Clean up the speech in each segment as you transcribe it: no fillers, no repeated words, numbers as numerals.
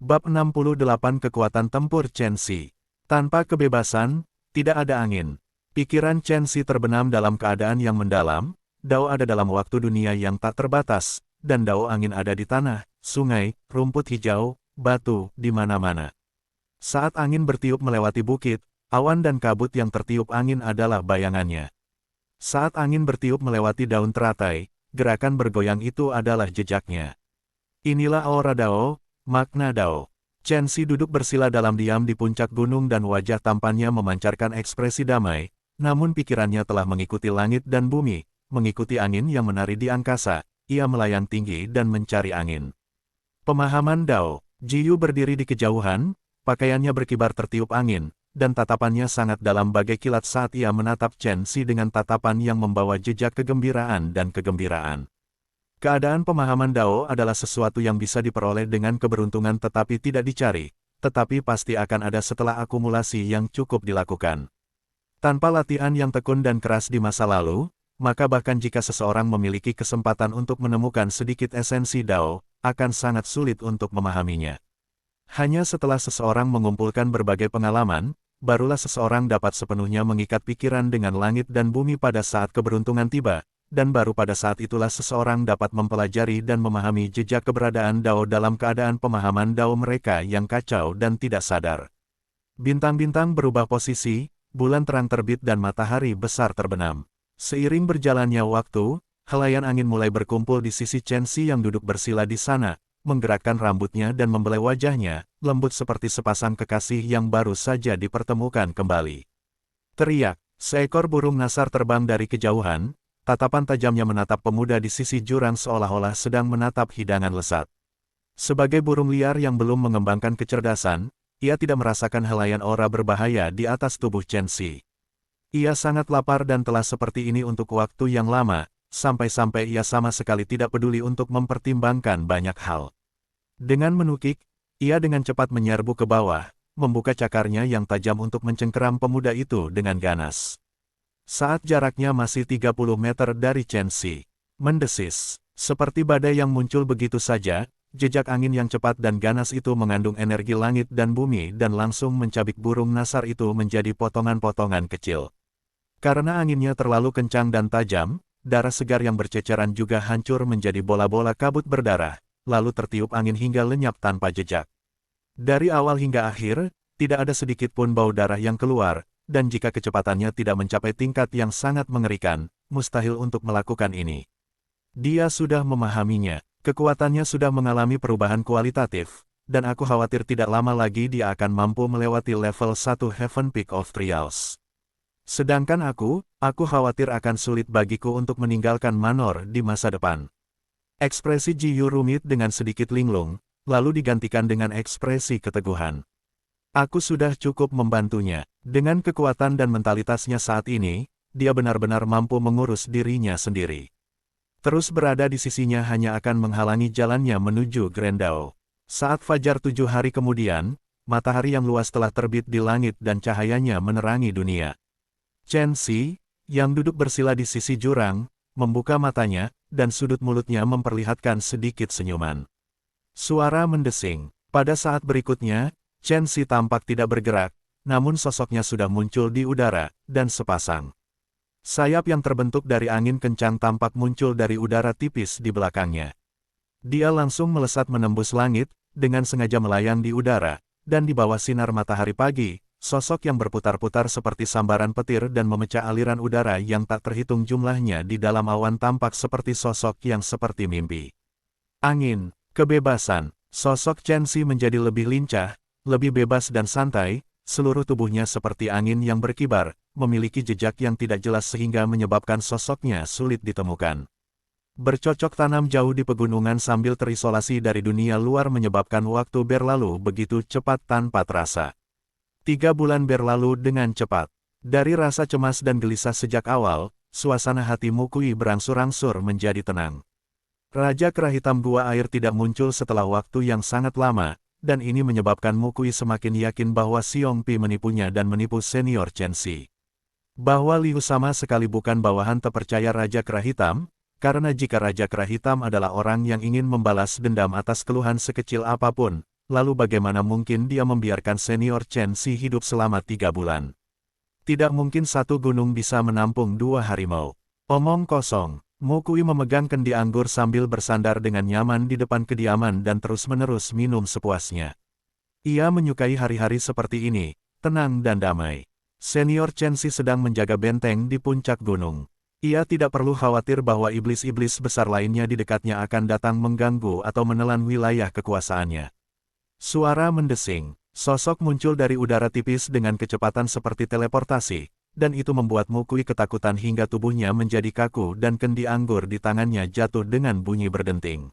Bab 68 Kekuatan Tempur Chen Xi. Tanpa kebebasan, tidak ada angin. Pikiran Chen Xi terbenam dalam keadaan yang mendalam, dao ada dalam waktu dunia yang tak terbatas, dan dao angin ada di tanah, sungai, rumput hijau, batu, di mana-mana. Saat angin bertiup melewati bukit, awan dan kabut yang tertiup angin adalah bayangannya. Saat angin bertiup melewati daun teratai, gerakan bergoyang itu adalah jejaknya. Inilah aura dao, makna dao. Chen Xi duduk bersila dalam diam di puncak gunung dan wajah tampannya memancarkan ekspresi damai, namun pikirannya telah mengikuti langit dan bumi, mengikuti angin yang menari di angkasa, ia melayang tinggi dan mencari angin. Pemahaman dao, Jiyu berdiri di kejauhan, pakaiannya berkibar tertiup angin, dan tatapannya sangat dalam bagai kilat saat ia menatap Chen Xi dengan tatapan yang membawa jejak kegembiraan dan kegembiraan. Keadaan pemahaman dao adalah sesuatu yang bisa diperoleh dengan keberuntungan tetapi tidak dicari, tetapi pasti akan ada setelah akumulasi yang cukup dilakukan. Tanpa latihan yang tekun dan keras di masa lalu, maka bahkan jika seseorang memiliki kesempatan untuk menemukan sedikit esensi dao, akan sangat sulit untuk memahaminya. Hanya setelah seseorang mengumpulkan berbagai pengalaman, barulah seseorang dapat sepenuhnya mengikat pikiran dengan langit dan bumi pada saat keberuntungan tiba, dan baru pada saat itulah seseorang dapat mempelajari dan memahami jejak keberadaan dao dalam keadaan pemahaman dao mereka yang kacau dan tidak sadar. Bintang-bintang berubah posisi, bulan terang terbit dan matahari besar terbenam. Seiring berjalannya waktu, helaian angin mulai berkumpul di sisi Chen Xi yang duduk bersila di sana, menggerakkan rambutnya dan membelai wajahnya, lembut seperti sepasang kekasih yang baru saja dipertemukan kembali. Teriak, seekor burung nasar terbang dari kejauhan, tatapan tajamnya menatap pemuda di sisi jurang seolah-olah sedang menatap hidangan lesat. Sebagai burung liar yang belum mengembangkan kecerdasan, ia tidak merasakan helaian aura berbahaya di atas tubuh Chen Xi. Ia sangat lapar dan telah seperti ini untuk waktu yang lama, sampai-sampai ia sama sekali tidak peduli untuk mempertimbangkan banyak hal. Dengan menukik, ia dengan cepat menyerbu ke bawah, membuka cakarnya yang tajam untuk mencengkeram pemuda itu dengan ganas. Saat jaraknya masih 30 meter dari Chen Xi, mendesis, seperti badai yang muncul begitu saja, jejak angin yang cepat dan ganas itu mengandung energi langit dan bumi dan langsung mencabik burung nasar itu menjadi potongan-potongan kecil. Karena anginnya terlalu kencang dan tajam, darah segar yang berceceran juga hancur menjadi bola-bola kabut berdarah, lalu tertiup angin hingga lenyap tanpa jejak. Dari awal hingga akhir, tidak ada sedikit pun bau darah yang keluar, dan jika kecepatannya tidak mencapai tingkat yang sangat mengerikan, mustahil untuk melakukan ini. Dia sudah memahaminya, kekuatannya sudah mengalami perubahan kualitatif, dan aku khawatir tidak lama lagi dia akan mampu melewati level 1 Heaven Peak of Trials. Sedangkan aku khawatir akan sulit bagiku untuk meninggalkan Manor di masa depan. Ekspresi Jiyu rumit dengan sedikit linglung, lalu digantikan dengan ekspresi keteguhan. Aku sudah cukup membantunya. Dengan kekuatan dan mentalitasnya saat ini, dia benar-benar mampu mengurus dirinya sendiri. Terus berada di sisinya hanya akan menghalangi jalannya menuju Grand Dao. Saat fajar 7 hari kemudian, matahari yang luas telah terbit di langit dan cahayanya menerangi dunia. Chen Xi, yang duduk bersila di sisi jurang, membuka matanya, dan sudut mulutnya memperlihatkan sedikit senyuman. Suara mendesing. Pada saat berikutnya, Chen Xi tampak tidak bergerak, namun sosoknya sudah muncul di udara, dan sepasang sayap yang terbentuk dari angin kencang tampak muncul dari udara tipis di belakangnya. Dia langsung melesat menembus langit, dengan sengaja melayang di udara, dan di bawah sinar matahari pagi, sosok yang berputar-putar seperti sambaran petir dan memecah aliran udara yang tak terhitung jumlahnya di dalam awan tampak seperti sosok yang seperti mimpi. Angin, kebebasan, sosok Chen Xi menjadi lebih lincah, lebih bebas dan santai, seluruh tubuhnya seperti angin yang berkibar, memiliki jejak yang tidak jelas sehingga menyebabkan sosoknya sulit ditemukan. Bercocok tanam jauh di pegunungan sambil terisolasi dari dunia luar menyebabkan waktu berlalu begitu cepat tanpa terasa. 3 bulan berlalu dengan cepat. Dari rasa cemas dan gelisah sejak awal, suasana hati Mukui berangsur-angsur menjadi tenang. Raja Kera Hitam Gua Air tidak muncul setelah waktu yang sangat lama, dan ini menyebabkan Mukui semakin yakin bahwa Xiong Pi menipunya dan menipu senior Chen Xi. Bahwa Liu sama sekali bukan bawahan terpercaya Raja Kera Hitam, karena jika Raja Kera Hitam adalah orang yang ingin membalas dendam atas keluhan sekecil apapun, lalu bagaimana mungkin dia membiarkan senior Chen Xi hidup selama 3 bulan? Tidak mungkin satu gunung bisa menampung 2 harimau. Omong kosong. Mo Kui memegang kendi anggur sambil bersandar dengan nyaman di depan kediaman dan terus-menerus minum sepuasnya. Ia menyukai hari-hari seperti ini, tenang dan damai. Senior Chen Xi sedang menjaga benteng di puncak gunung. Ia tidak perlu khawatir bahwa iblis-iblis besar lainnya di dekatnya akan datang mengganggu atau menelan wilayah kekuasaannya. Suara mendesing. Sosok muncul dari udara tipis dengan kecepatan seperti teleportasi, dan itu membuat Mo Kui ketakutan hingga tubuhnya menjadi kaku dan kendi anggur di tangannya jatuh dengan bunyi berdenting.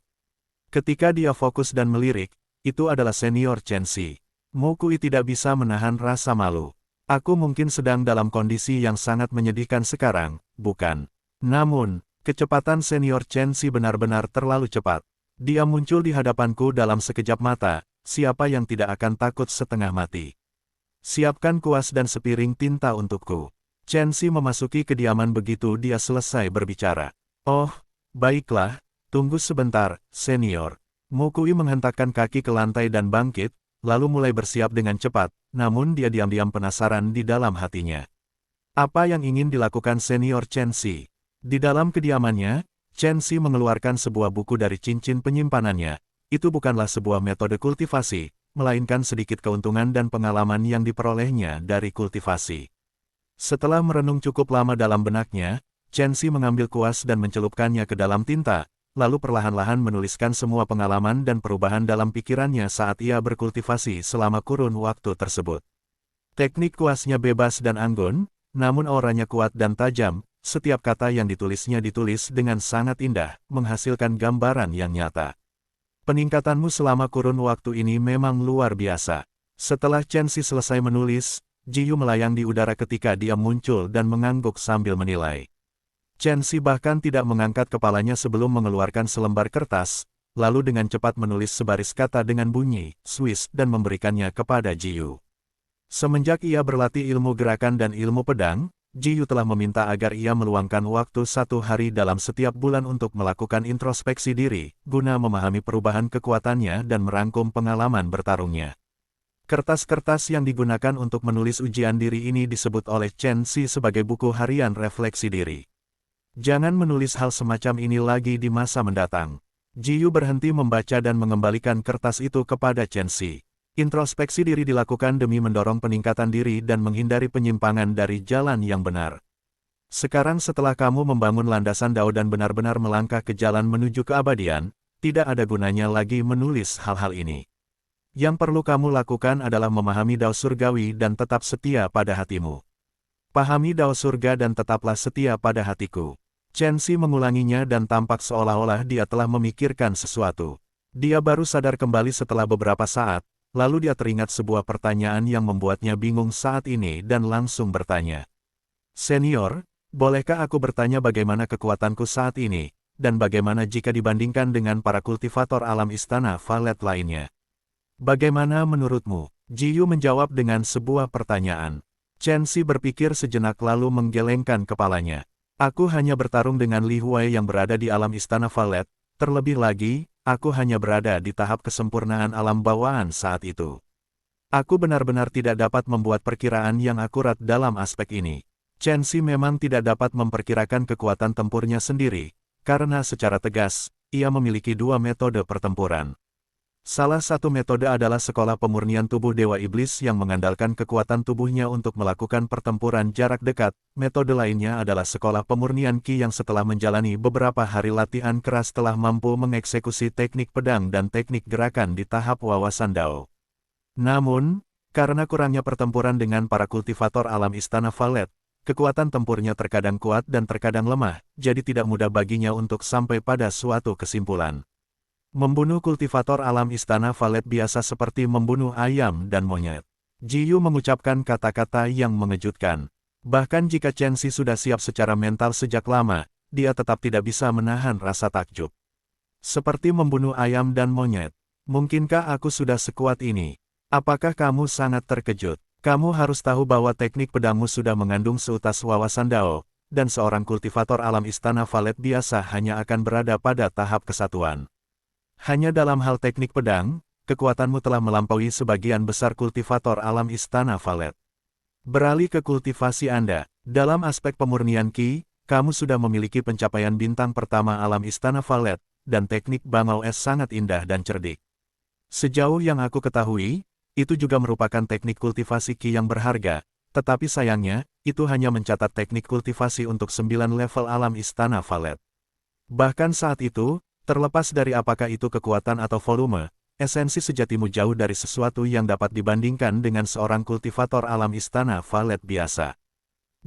Ketika dia fokus dan melirik, itu adalah senior Chen Xi. Mo Kui tidak bisa menahan rasa malu. Aku mungkin sedang dalam kondisi yang sangat menyedihkan sekarang, bukan? Namun, kecepatan senior Chen Xi benar-benar terlalu cepat. Dia muncul di hadapanku dalam sekejap mata, siapa yang tidak akan takut setengah mati. Siapkan kuas dan sepiring tinta untukku. Chen Xi memasuki kediaman begitu dia selesai berbicara. Oh, baiklah, tunggu sebentar, senior. Mo Kui menghentakkan kaki ke lantai dan bangkit, lalu mulai bersiap dengan cepat, namun dia diam-diam penasaran di dalam hatinya. Apa yang ingin dilakukan senior Chen Xi? Di dalam kediamannya, Chen Xi mengeluarkan sebuah buku dari cincin penyimpanannya. Itu bukanlah sebuah metode kultivasi, melainkan sedikit keuntungan dan pengalaman yang diperolehnya dari kultivasi. Setelah merenung cukup lama dalam benaknya, Chen Xi mengambil kuas dan mencelupkannya ke dalam tinta, lalu perlahan-lahan menuliskan semua pengalaman dan perubahan dalam pikirannya saat ia berkultivasi selama kurun waktu tersebut. Teknik kuasnya bebas dan anggun, namun auranya kuat dan tajam, setiap kata yang ditulisnya ditulis dengan sangat indah, menghasilkan gambaran yang nyata. Peningkatanmu selama kurun waktu ini memang luar biasa. Setelah Chen Xi selesai menulis, Jiyu melayang di udara ketika dia muncul dan mengangguk sambil menilai. Chen Xi bahkan tidak mengangkat kepalanya sebelum mengeluarkan selembar kertas, lalu dengan cepat menulis sebaris kata dengan bunyi, Swiss, dan memberikannya kepada Jiyu. Semenjak ia berlatih ilmu gerakan dan ilmu pedang, Jiyu telah meminta agar ia meluangkan waktu 1 hari dalam setiap bulan untuk melakukan introspeksi diri, guna memahami perubahan kekuatannya dan merangkum pengalaman bertarungnya. Kertas-kertas yang digunakan untuk menulis ujian diri ini disebut oleh Chen Xi sebagai buku harian refleksi diri. Jangan menulis hal semacam ini lagi di masa mendatang. Jiyu berhenti membaca dan mengembalikan kertas itu kepada Chen Xi. Introspeksi diri dilakukan demi mendorong peningkatan diri dan menghindari penyimpangan dari jalan yang benar. Sekarang setelah kamu membangun landasan Dao dan benar-benar melangkah ke jalan menuju keabadian, tidak ada gunanya lagi menulis hal-hal ini. Yang perlu kamu lakukan adalah memahami Dao surgawi dan tetap setia pada hatimu. Pahami Dao surga dan tetaplah setia pada hatiku. Chen Xi mengulanginya dan tampak seolah-olah dia telah memikirkan sesuatu. Dia baru sadar kembali setelah beberapa saat, lalu dia teringat sebuah pertanyaan yang membuatnya bingung saat ini dan langsung bertanya. Senior, bolehkah aku bertanya bagaimana kekuatanku saat ini, dan bagaimana jika dibandingkan dengan para kultivator alam istana Valet lainnya? Bagaimana menurutmu? Jiyu menjawab dengan sebuah pertanyaan. Chen Xi berpikir sejenak lalu menggelengkan kepalanya. Aku hanya bertarung dengan Li Huai yang berada di alam istana Valet, terlebih lagi, aku hanya berada di tahap kesempurnaan alam bawaan saat itu. Aku benar-benar tidak dapat membuat perkiraan yang akurat dalam aspek ini. Chen Xi memang tidak dapat memperkirakan kekuatan tempurnya sendiri, karena secara tegas, ia memiliki 2 metode pertempuran. Salah satu metode adalah sekolah pemurnian tubuh Dewa Iblis yang mengandalkan kekuatan tubuhnya untuk melakukan pertempuran jarak dekat. Metode lainnya adalah sekolah pemurnian Qi yang setelah menjalani beberapa hari latihan keras telah mampu mengeksekusi teknik pedang dan teknik gerakan di tahap wawasan Dao. Namun, karena kurangnya pertempuran dengan para kultivator alam istana Valet, kekuatan tempurnya terkadang kuat dan terkadang lemah, jadi tidak mudah baginya untuk sampai pada suatu kesimpulan. Membunuh kultivator alam istana Valet biasa seperti membunuh ayam dan monyet. Jiyu mengucapkan kata-kata yang mengejutkan. Bahkan jika Chen Xi sudah siap secara mental sejak lama, dia tetap tidak bisa menahan rasa takjub. Seperti membunuh ayam dan monyet. Mungkinkah aku sudah sekuat ini? Apakah kamu sangat terkejut? Kamu harus tahu bahwa teknik pedangmu sudah mengandung seutas wawasan Dao, dan seorang kultivator alam istana Valet biasa hanya akan berada pada tahap kesatuan. Hanya dalam hal teknik pedang, kekuatanmu telah melampaui sebagian besar kultivator alam Istana Valet. Beralih ke kultivasi Anda. Dalam aspek pemurnian Ki, kamu sudah memiliki pencapaian bintang pertama alam Istana Valet, dan teknik bangau es sangat indah dan cerdik. Sejauh yang aku ketahui, itu juga merupakan teknik kultivasi Ki yang berharga, tetapi sayangnya, itu hanya mencatat teknik kultivasi untuk 9 level alam Istana Valet. Bahkan saat itu, terlepas dari apakah itu kekuatan atau volume, esensi sejatimu jauh dari sesuatu yang dapat dibandingkan dengan seorang kultivator alam Istana Valet biasa.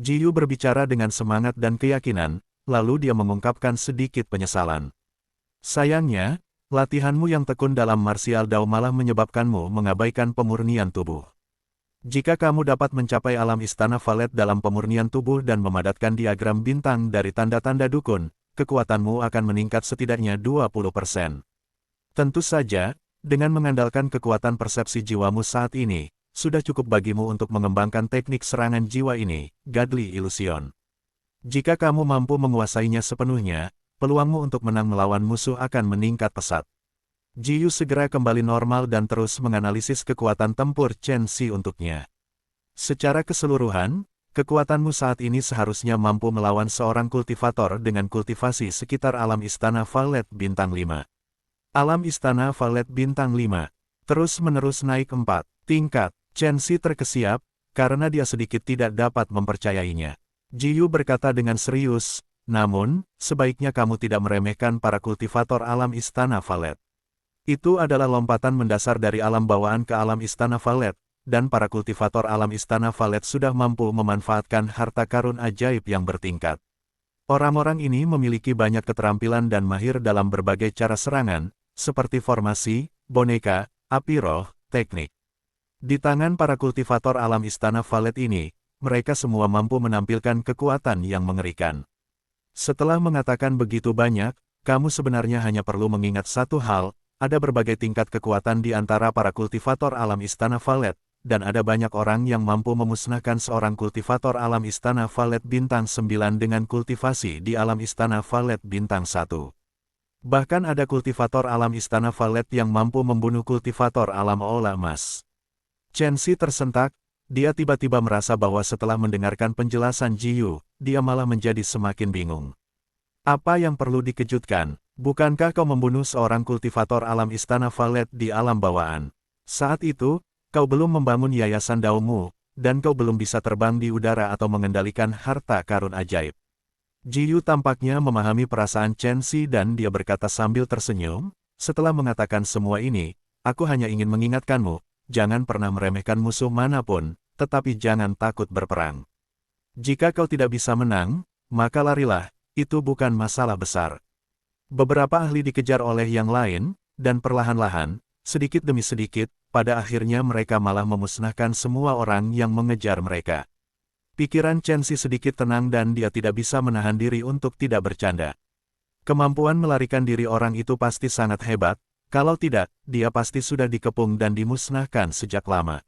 Ji Yu berbicara dengan semangat dan keyakinan, lalu dia mengungkapkan sedikit penyesalan. Sayangnya, latihanmu yang tekun dalam martial Dao malah menyebabkanmu mengabaikan pemurnian tubuh. Jika kamu dapat mencapai alam Istana Valet dalam pemurnian tubuh dan memadatkan diagram bintang dari tanda-tanda dukun, kekuatanmu akan meningkat setidaknya 20%. Tentu saja, dengan mengandalkan kekuatan persepsi jiwamu saat ini, sudah cukup bagimu untuk mengembangkan teknik serangan jiwa ini, Godly Illusion. Jika kamu mampu menguasainya sepenuhnya, peluangmu untuk menang melawan musuh akan meningkat pesat. Ji Yu segera kembali normal dan terus menganalisis kekuatan tempur Chen Xi untuknya. Secara keseluruhan, kekuatanmu saat ini seharusnya mampu melawan seorang kultivator dengan kultivasi sekitar alam Istana Valet Bintang 5. Alam Istana Valet Bintang 5 terus-menerus naik 4 tingkat. Chen Xi terkesiap, karena dia sedikit tidak dapat mempercayainya. Ji Yu berkata dengan serius, namun, sebaiknya kamu tidak meremehkan para kultivator alam Istana Valet. Itu adalah lompatan mendasar dari alam bawaan ke alam Istana Valet, dan para kultivator alam Istana Valet sudah mampu memanfaatkan harta karun ajaib yang bertingkat. Orang-orang ini memiliki banyak keterampilan dan mahir dalam berbagai cara serangan, seperti formasi, boneka, api roh, teknik. Di tangan para kultivator alam Istana Valet ini, mereka semua mampu menampilkan kekuatan yang mengerikan. Setelah mengatakan begitu banyak, kamu sebenarnya hanya perlu mengingat satu hal, ada berbagai tingkat kekuatan di antara para kultivator alam Istana Valet, dan ada banyak orang yang mampu memusnahkan seorang kultivator alam Istana Valet Bintang 9 dengan kultivasi di alam Istana Valet Bintang 1. Bahkan ada kultivator alam Istana Valet yang mampu membunuh kultivator alam Aula Emas. Chen Xi tersentak, dia tiba-tiba merasa bahwa setelah mendengarkan penjelasan Ji Yu, dia malah menjadi semakin bingung. Apa yang perlu dikejutkan? Bukankah kau membunuh seorang kultivator alam Istana Valet di alam bawaan? Saat itu, kau belum membangun yayasan Daomu, dan kau belum bisa terbang di udara atau mengendalikan harta karun ajaib. Ji Yu tampaknya memahami perasaan Chen Xi dan dia berkata sambil tersenyum, setelah mengatakan semua ini, aku hanya ingin mengingatkanmu, jangan pernah meremehkan musuh manapun, tetapi jangan takut berperang. Jika kau tidak bisa menang, maka larilah, itu bukan masalah besar. Beberapa ahli dikejar oleh yang lain, dan perlahan-lahan, sedikit demi sedikit, pada akhirnya mereka malah memusnahkan semua orang yang mengejar mereka. Pikiran Chen Xi sedikit tenang dan dia tidak bisa menahan diri untuk tidak bercanda. Kemampuan melarikan diri orang itu pasti sangat hebat, kalau tidak, dia pasti sudah dikepung dan dimusnahkan sejak lama.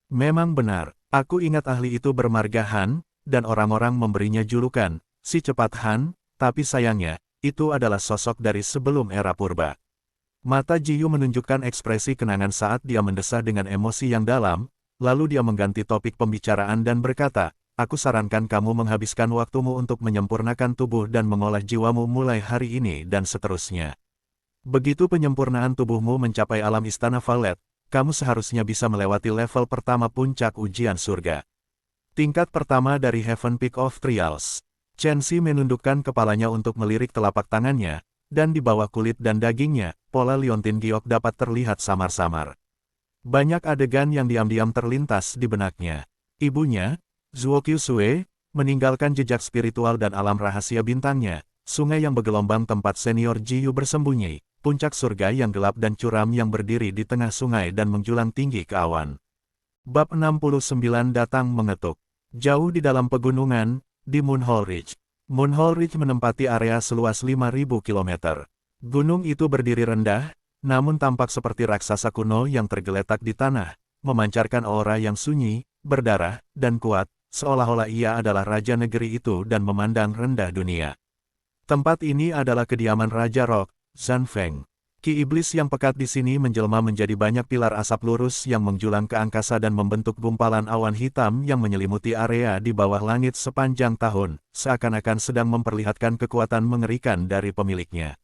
Memang benar, aku ingat ahli itu bermarga Han, dan orang-orang memberinya julukan, si cepat Han, tapi sayangnya, itu adalah sosok dari sebelum era purba. Mata Ji Yu menunjukkan ekspresi kenangan saat dia mendesah dengan emosi yang dalam, lalu dia mengganti topik pembicaraan dan berkata, aku sarankan kamu menghabiskan waktumu untuk menyempurnakan tubuh dan mengolah jiwamu mulai hari ini dan seterusnya. Begitu penyempurnaan tubuhmu mencapai alam Istana Valet, kamu seharusnya bisa melewati level pertama puncak ujian surga. Tingkat pertama dari Heaven Peak of Trials. Chen Xi menundukkan kepalanya untuk melirik telapak tangannya, dan di bawah kulit dan dagingnya, pola liontin giok dapat terlihat samar-samar. Banyak adegan yang diam-diam terlintas di benaknya. Ibunya, Zuo Qiusui, meninggalkan jejak spiritual dan alam rahasia bintangnya, sungai yang bergelombang tempat senior Ji Yu bersembunyi, puncak surga yang gelap dan curam yang berdiri di tengah sungai dan menjulang tinggi ke awan. Bab 69 datang mengetuk. Jauh di dalam pegunungan, di Moonhole Ridge. Moonhole Ridge menempati area seluas 5.000 km. Gunung itu berdiri rendah, namun tampak seperti raksasa kuno yang tergeletak di tanah, memancarkan aura yang sunyi, berdarah, dan kuat, seolah-olah ia adalah raja negeri itu dan memandang rendah dunia. Tempat ini adalah kediaman Raja Rock, Zhan Feng. Ki iblis yang pekat di sini menjelma menjadi banyak pilar asap lurus yang menjulang ke angkasa dan membentuk gumpalan awan hitam yang menyelimuti area di bawah langit sepanjang tahun, seakan-akan sedang memperlihatkan kekuatan mengerikan dari pemiliknya.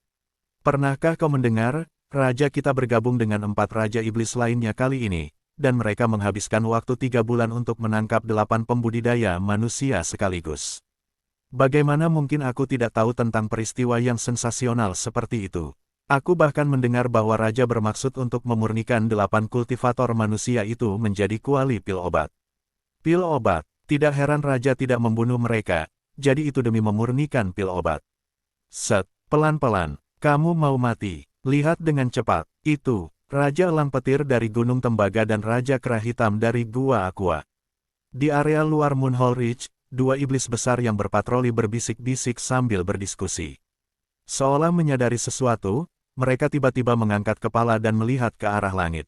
Pernahkah kau mendengar, raja kita bergabung dengan 4 raja iblis lainnya kali ini, dan mereka menghabiskan waktu 3 bulan untuk menangkap 8 pembudidaya manusia sekaligus. Bagaimana mungkin aku tidak tahu tentang peristiwa yang sensasional seperti itu? Aku bahkan mendengar bahwa raja bermaksud untuk memurnikan 8 kultivator manusia itu menjadi kuali pil obat. Pil obat, tidak heran raja tidak membunuh mereka, jadi itu demi memurnikan pil obat. Set, pelan-pelan, kamu mau mati, lihat dengan cepat, itu, Raja Elang Petir dari Gunung Tembaga dan Raja Kera Hitam dari Gua Aqua. Di area luar Moonhole Ridge, 2 iblis besar yang berpatroli berbisik-bisik sambil berdiskusi. Seolah menyadari sesuatu, mereka tiba-tiba mengangkat kepala dan melihat ke arah langit.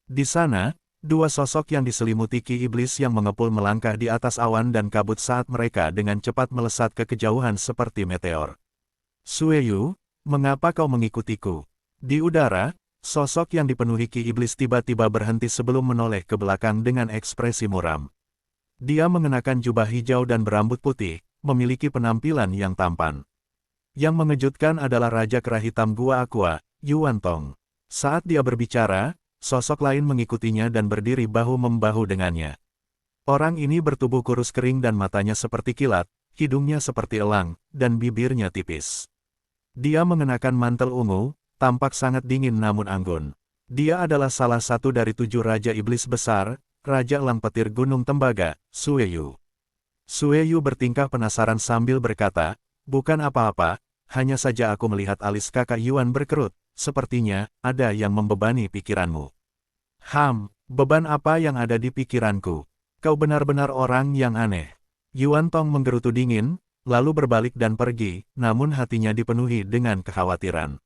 Di sana, 2 sosok yang diselimuti ki iblis yang mengepul melangkah di atas awan dan kabut saat mereka dengan cepat melesat ke kejauhan seperti meteor. Sueyu, mengapa kau mengikutiku? Di udara, sosok yang dipenuhi ki iblis tiba-tiba berhenti sebelum menoleh ke belakang dengan ekspresi muram. Dia mengenakan jubah hijau dan berambut putih, memiliki penampilan yang tampan. Yang mengejutkan adalah Raja Kera Hitam Gua Aqua, Yuan Tong. Saat dia berbicara, sosok lain mengikutinya dan berdiri bahu-membahu dengannya. Orang ini bertubuh kurus kering dan matanya seperti kilat, hidungnya seperti elang, dan bibirnya tipis. Dia mengenakan mantel ungu, tampak sangat dingin namun anggun. Dia adalah salah satu dari 7 Raja Iblis Besar, Raja Elang Petir Gunung Tembaga, Sueyu. Sueyu bertingkah penasaran sambil berkata, bukan apa-apa, hanya saja aku melihat alis kakak Yuan berkerut, sepertinya, ada yang membebani pikiranmu. Beban apa yang ada di pikiranku? Kau benar-benar orang yang aneh. Yuan Tong menggerutu dingin, lalu berbalik dan pergi, namun hatinya dipenuhi dengan kekhawatiran.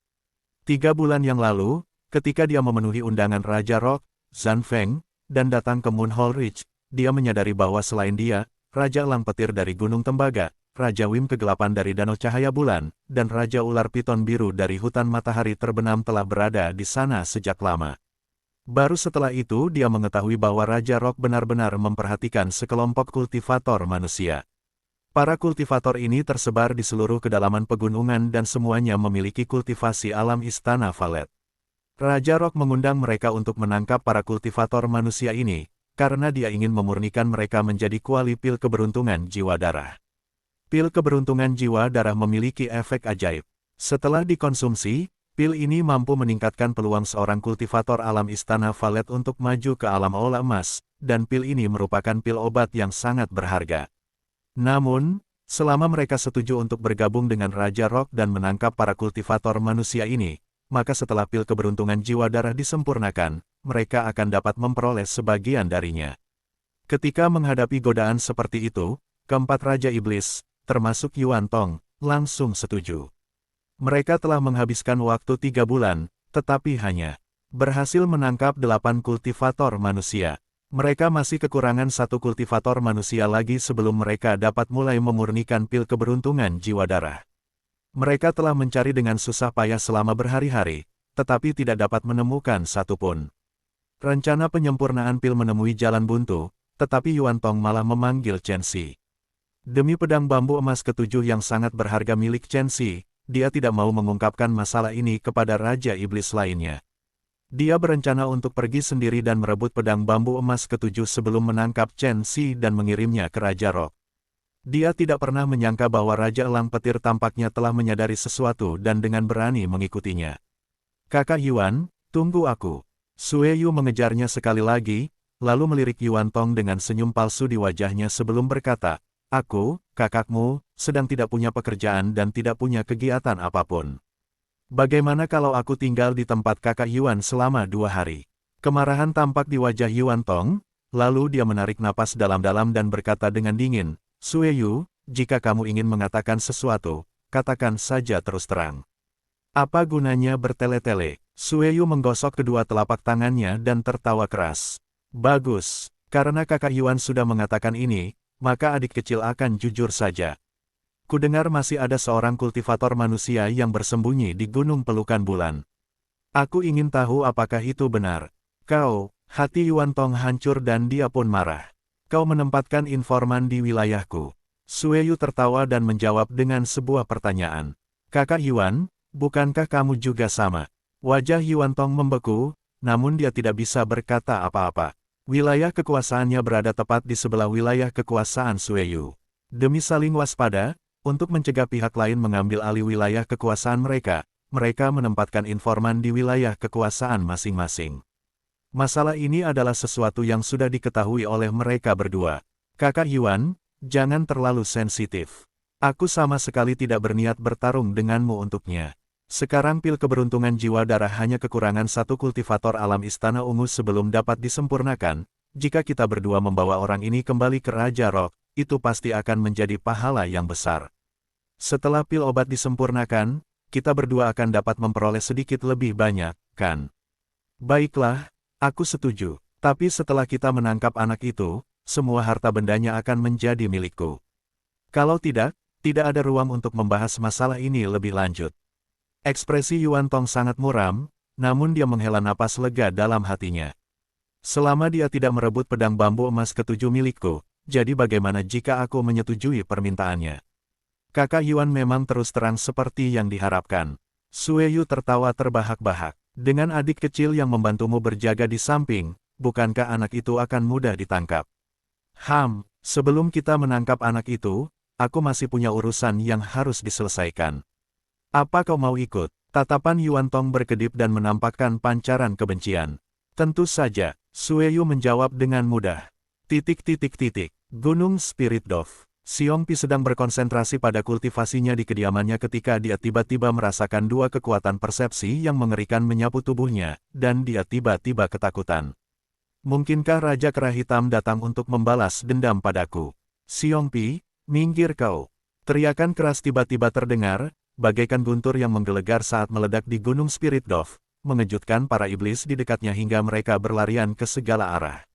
3 bulan yang lalu, ketika dia memenuhi undangan Raja Rock, Zhan Feng, dan datang ke Moonhole Ridge, dia menyadari bahwa selain dia, Raja Elang Petir dari Gunung Tembaga, Raja Wim Kegelapan dari Danau Cahaya Bulan, dan Raja Ular Piton Biru dari Hutan Matahari Terbenam telah berada di sana sejak lama. Baru setelah itu dia mengetahui bahwa Raja Rock benar-benar memperhatikan sekelompok kultivator manusia. Para kultivator ini tersebar di seluruh kedalaman pegunungan dan semuanya memiliki kultivasi alam Istana Valet. Raja Rock mengundang mereka untuk menangkap para kultivator manusia ini, karena dia ingin memurnikan mereka menjadi kuali pil keberuntungan jiwa darah. Pil keberuntungan jiwa darah memiliki efek ajaib. Setelah dikonsumsi, pil ini mampu meningkatkan peluang seorang kultivator alam Istana Valet untuk maju ke alam aula emas, dan pil ini merupakan pil obat yang sangat berharga. Namun, selama mereka setuju untuk bergabung dengan Raja Rock dan menangkap para kultivator manusia ini, maka setelah pil keberuntungan jiwa darah disempurnakan, mereka akan dapat memperoleh sebagian darinya. Ketika menghadapi godaan seperti itu, keempat Raja Iblis, termasuk Yuan Tong, langsung setuju. Mereka telah menghabiskan waktu 3 bulan, tetapi hanya berhasil menangkap 8 kultivator manusia. Mereka masih kekurangan 1 kultivator manusia lagi sebelum mereka dapat mulai memurnikan pil keberuntungan jiwa darah. Mereka telah mencari dengan susah payah selama berhari-hari, tetapi tidak dapat menemukan satupun. Rencana penyempurnaan pil menemui jalan buntu, tetapi Yuan Tong malah memanggil Chen Xi. Demi pedang bambu emas ketujuh yang sangat berharga milik Chen Xi, dia tidak mau mengungkapkan masalah ini kepada Raja Iblis lainnya. Dia berencana untuk pergi sendiri dan merebut pedang bambu emas ketujuh sebelum menangkap Chen Xi dan mengirimnya ke Raja Rock. Dia tidak pernah menyangka bahwa Raja Elang Petir tampaknya telah menyadari sesuatu dan dengan berani mengikutinya. Kakak Yuan, tunggu aku. Sueyu mengejarnya sekali lagi, lalu melirik Yuan Tong dengan senyum palsu di wajahnya sebelum berkata, aku, kakakmu, sedang tidak punya pekerjaan dan tidak punya kegiatan apapun. Bagaimana kalau aku tinggal di tempat kakak Yuan selama 2 hari? Kemarahan tampak di wajah Yuan Tong, lalu dia menarik napas dalam-dalam dan berkata dengan dingin, Sueyu, jika kamu ingin mengatakan sesuatu, katakan saja terus terang. Apa gunanya bertele-tele? Sueyu menggosok kedua telapak tangannya dan tertawa keras. Bagus, karena kakak Yuan sudah mengatakan ini, maka adik kecil akan jujur saja. Kudengar masih ada seorang kultivator manusia yang bersembunyi di Gunung Pelukan Bulan. Aku ingin tahu apakah itu benar. Kau, hati Yuan Tong hancur dan dia pun marah. Kau menempatkan informan di wilayahku. Sueyu tertawa dan menjawab dengan sebuah pertanyaan. Kakak Yuan, bukankah kamu juga sama? Wajah Yuan Tong membeku, namun dia tidak bisa berkata apa-apa. Wilayah kekuasaannya berada tepat di sebelah wilayah kekuasaan Sueyu. Demi saling waspada, untuk mencegah pihak lain mengambil alih wilayah kekuasaan mereka menempatkan informan di wilayah kekuasaan masing-masing. Masalah ini adalah sesuatu yang sudah diketahui oleh mereka berdua. Kakak Yuan, jangan terlalu sensitif. Aku sama sekali tidak berniat bertarung denganmu untuknya. Sekarang pil keberuntungan jiwa darah hanya kekurangan satu kultivator alam Istana Ungu sebelum dapat disempurnakan. Jika kita berdua membawa orang ini kembali ke Raja Rock, itu pasti akan menjadi pahala yang besar. Setelah pil obat disempurnakan, kita berdua akan dapat memperoleh sedikit lebih banyak, kan? Baiklah, aku setuju. Tapi setelah kita menangkap anak itu, semua harta bendanya akan menjadi milikku. Kalau tidak ada ruang untuk membahas masalah ini lebih lanjut. Ekspresi Yuan Tong sangat muram, namun dia menghela napas lega dalam hatinya. Selama dia tidak merebut pedang bambu emas ketujuh milikku, jadi bagaimana jika aku menyetujui permintaannya? Kakak Yuan memang terus terang seperti yang diharapkan. Sueyu tertawa terbahak-bahak. Dengan adik kecil yang membantumu berjaga di samping, bukankah anak itu akan mudah ditangkap? Sebelum kita menangkap anak itu, aku masih punya urusan yang harus diselesaikan. Apa kau mau ikut? Tatapan Yuan Tong berkedip dan menampakkan pancaran kebencian. Tentu saja, Sueyu menjawab dengan mudah. Gunung Spirit Dove. Xiongpi sedang berkonsentrasi pada kultivasinya di kediamannya ketika dia tiba-tiba merasakan dua kekuatan persepsi yang mengerikan menyapu tubuhnya, dan dia tiba-tiba ketakutan. Mungkinkah Raja Kera Hitam datang untuk membalas dendam padaku? Xiongpi, minggir kau! Teriakan keras tiba-tiba terdengar, bagaikan guntur yang menggelegar saat meledak di Gunung Spirit Dove, mengejutkan para iblis di dekatnya hingga mereka berlarian ke segala arah.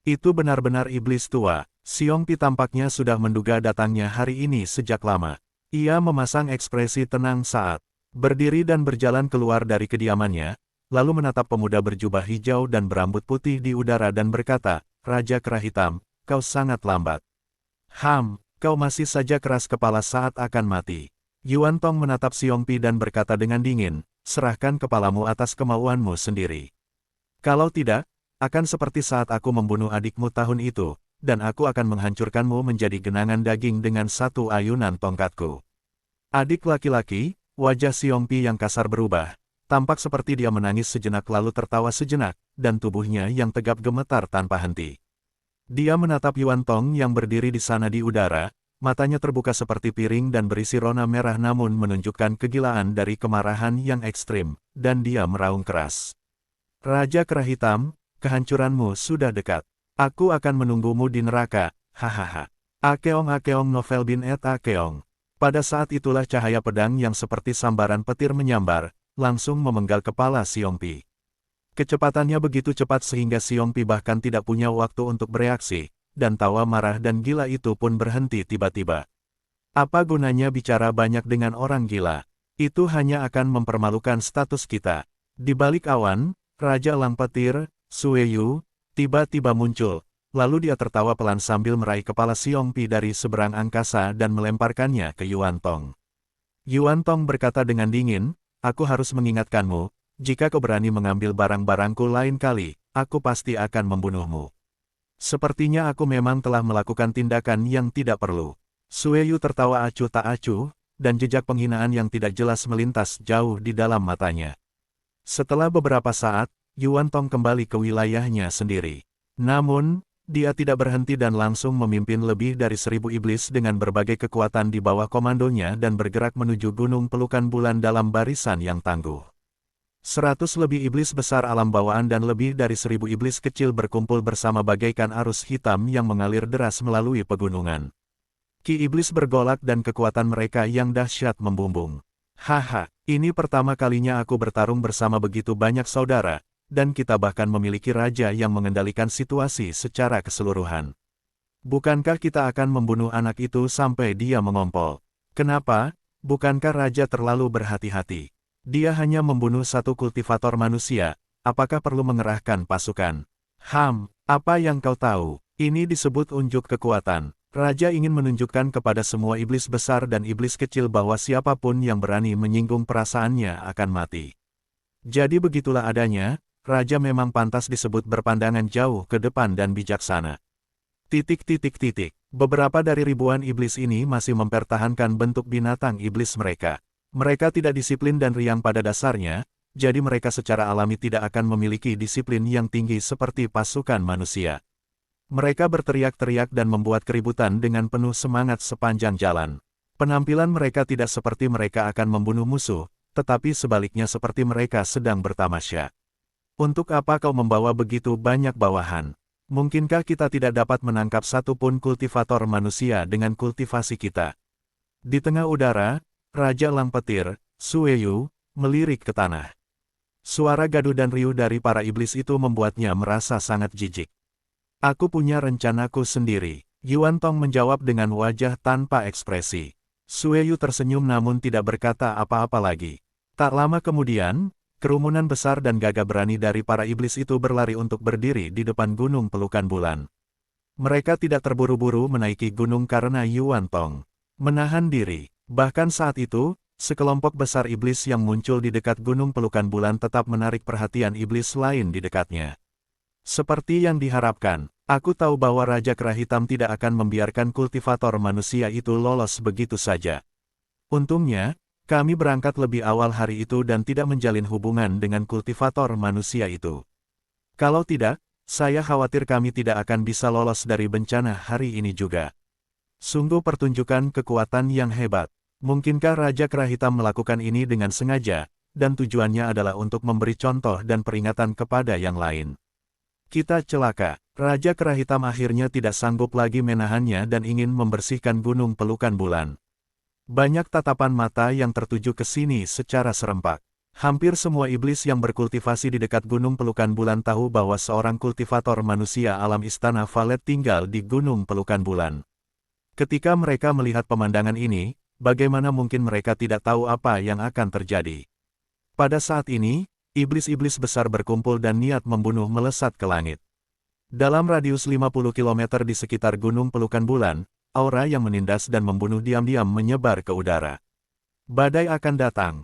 Itu benar-benar iblis tua. Xiongpi tampaknya sudah menduga datangnya hari ini sejak lama. Ia memasang ekspresi tenang saat berdiri dan berjalan keluar dari kediamannya, lalu menatap pemuda berjubah hijau dan berambut putih di udara dan berkata, Raja Kera Hitam, kau sangat lambat. Kau masih saja keras kepala saat akan mati. Yuan Tong menatap Xiongpi dan berkata dengan dingin, serahkan kepalamu atas kemauanmu sendiri. Kalau tidak, akan seperti saat aku membunuh adikmu tahun itu, dan aku akan menghancurkanmu menjadi genangan daging dengan satu ayunan tongkatku. Adik laki-laki, wajah Xiongpi yang kasar berubah, tampak seperti dia menangis sejenak lalu tertawa sejenak, dan tubuhnya yang tegap gemetar tanpa henti. Dia menatap Yuan Tong yang berdiri di sana di udara, matanya terbuka seperti piring dan berisi rona merah namun menunjukkan kegilaan dari kemarahan yang ekstrim, dan dia meraung keras. Raja Kera Hitam, kehancuranmu sudah dekat. Aku akan menunggumu di neraka, hahaha. Akeong novel bin et Akeong. Pada saat itulah cahaya pedang yang seperti sambaran petir menyambar, langsung memenggal kepala Xiongpi. Kecepatannya begitu cepat sehingga Xiongpi bahkan tidak punya waktu untuk bereaksi, dan tawa marah dan gila itu pun berhenti tiba-tiba. Apa gunanya bicara banyak dengan orang gila? Itu hanya akan mempermalukan status kita. Di balik awan, Raja Elang Petir, Sueyu, tiba-tiba muncul, lalu dia tertawa pelan sambil meraih kepala Xiongpi dari seberang angkasa dan melemparkannya ke Yuan Tong. Yuan Tong berkata dengan dingin, aku harus mengingatkanmu, jika kau berani mengambil barang-barangku lain kali, aku pasti akan membunuhmu. Sepertinya aku memang telah melakukan tindakan yang tidak perlu. Sueyu tertawa acuh tak acuh, dan jejak penghinaan yang tidak jelas melintas jauh di dalam matanya. Setelah beberapa saat, Yuan Tong kembali ke wilayahnya sendiri. Namun, dia tidak berhenti dan langsung memimpin lebih dari 1000 iblis dengan berbagai kekuatan di bawah komandonya dan bergerak menuju Gunung Pelukan Bulan dalam barisan yang tangguh. 100 lebih iblis besar alam bawaan dan lebih dari 1000 iblis kecil berkumpul bersama bagaikan arus hitam yang mengalir deras melalui pegunungan. Ki iblis bergolak dan kekuatan mereka yang dahsyat membumbung. Ini pertama kalinya aku bertarung bersama begitu banyak saudara, dan kita bahkan memiliki raja yang mengendalikan situasi secara keseluruhan. Bukankah kita akan membunuh anak itu sampai dia mengompol? Kenapa? Bukankah raja terlalu berhati-hati? Dia hanya membunuh satu kultivator manusia, apakah perlu mengerahkan pasukan? Apa yang kau tahu? Ini disebut unjuk kekuatan. Raja ingin menunjukkan kepada semua iblis besar dan iblis kecil bahwa siapapun yang berani menyinggung perasaannya akan mati. Jadi begitulah adanya, Raja memang pantas disebut berpandangan jauh ke depan dan bijaksana. Beberapa dari ribuan iblis ini masih mempertahankan bentuk binatang iblis mereka. Mereka tidak disiplin dan riang pada dasarnya, jadi mereka secara alami tidak akan memiliki disiplin yang tinggi seperti pasukan manusia. Mereka berteriak-teriak dan membuat keributan dengan penuh semangat sepanjang jalan. Penampilan mereka tidak seperti mereka akan membunuh musuh, tetapi sebaliknya seperti mereka sedang bertamasya. Untuk apa kau membawa begitu banyak bawahan? Mungkinkah kita tidak dapat menangkap satu pun kultivator manusia dengan kultivasi kita? Di tengah udara, Raja Lang Petir, Sueyu, melirik ke tanah. Suara gaduh dan riuh dari para iblis itu membuatnya merasa sangat jijik. Aku punya rencanaku sendiri, Yuan Tong menjawab dengan wajah tanpa ekspresi. Sueyu tersenyum namun tidak berkata apa-apa lagi. Tak lama kemudian, kerumunan besar dan gagah berani dari para iblis itu berlari untuk berdiri di depan gunung pelukan bulan. Mereka tidak terburu-buru menaiki gunung karena Yuan Tong menahan diri. Bahkan saat itu, sekelompok besar iblis yang muncul di dekat gunung pelukan bulan tetap menarik perhatian iblis lain di dekatnya. Seperti yang diharapkan, aku tahu bahwa Raja Kera Hitam tidak akan membiarkan kultivator manusia itu lolos begitu saja. Untungnya, kami berangkat lebih awal hari itu dan tidak menjalin hubungan dengan kultivator manusia itu. Kalau tidak, saya khawatir kami tidak akan bisa lolos dari bencana hari ini juga. Sungguh pertunjukan kekuatan yang hebat. Mungkinkah Raja Kera Hitam melakukan ini dengan sengaja, dan tujuannya adalah untuk memberi contoh dan peringatan kepada yang lain? Kita celaka. Raja Kera Hitam akhirnya tidak sanggup lagi menahannya dan ingin membersihkan gunung pelukan bulan. Banyak tatapan mata yang tertuju ke sini secara serempak. Hampir semua iblis yang berkultivasi di dekat gunung pelukan bulan tahu bahwa seorang kultivator manusia alam istana Valet tinggal di gunung pelukan bulan. Ketika mereka melihat pemandangan ini, bagaimana mungkin mereka tidak tahu apa yang akan terjadi? Pada saat ini, iblis-iblis besar berkumpul dan niat membunuh melesat ke langit. Dalam radius 50 km di sekitar gunung pelukan bulan, aura yang menindas dan membunuh diam-diam menyebar ke udara. Badai akan datang.